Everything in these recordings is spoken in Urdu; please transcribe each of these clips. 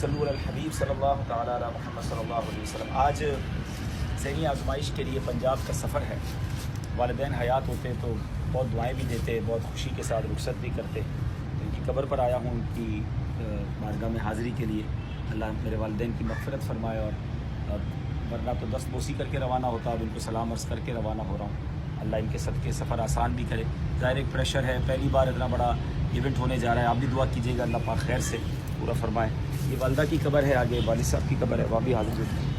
صلو علی الحبیب صلی اللہ تعالی علی محمد صلی اللہ علیہ وسلم۔ آج ذہنی آزمائش کے لیے پنجاب کا سفر ہے۔ والدین حیات ہوتے تو بہت دعائیں بھی دیتے، بہت خوشی کے ساتھ رخصت بھی کرتے۔ ان کی قبر پر آیا ہوں، ان کی بارگاہ میں حاضری کے لیے۔ اللہ میرے والدین کی مغفرت فرمائے، اور ورنہ تو دست بوسی کر کے روانہ ہوتا، اب ان کو سلام عرض کر کے روانہ ہو رہا ہوں۔ اللہ ان کے صدقے سفر آسان بھی کرے۔ ظاہر ایک پریشر ہے، پہلی بار اتنا بڑا ایونٹ ہونے جا رہا ہے، آپ بھی دعا کیجیے گا اللہ پاک خیر سے پورا فرمائے۔ یہ والدہ کی قبر ہے، آگے والد صاحب کی قبر ہے، وہاں بھی حاضر ہوتی ہے۔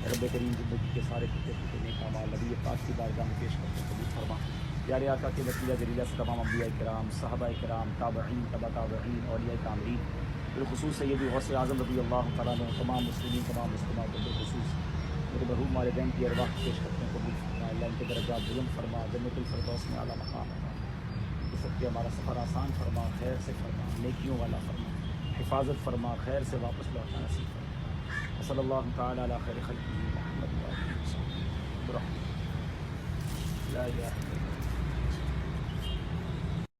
رب کریم زندگی کے سارے ٹوٹے پھوٹے نیک اعمال نبی پاک کی بارگاہ میں پیش کرتے قبول فرما۔ پیارے آقا کے وسیلہ ذریعہ سے تمام انبیاء کرام، صحابہ کرام، تابعین، تبع تابعین، اولیاء کاملین، بالخصوص سیدی غوث اعظم رضی اللہ تعالیٰ عنہ، تمام مسلمین، تمام مسلمات، بالخصوص میرے مرحوم والدین کی ارواح پیش کرتے ہیں قبول فرما۔ اللہ ان کے درجات بلند فرما، جنت الفردوس میں اعلیٰ مقام فرما۔ یہ سب کے ہمارا سفر آسان فرما، خیر سے فرما، نیکیوں والا فرما، حفاظت فرما، خیر سے واپس لوٹنا نصیب فرما۔ صلی اللہ تعالی علی خیر خلقہ محمد و آلہ وصحبہ برحمتہ لا الہ الا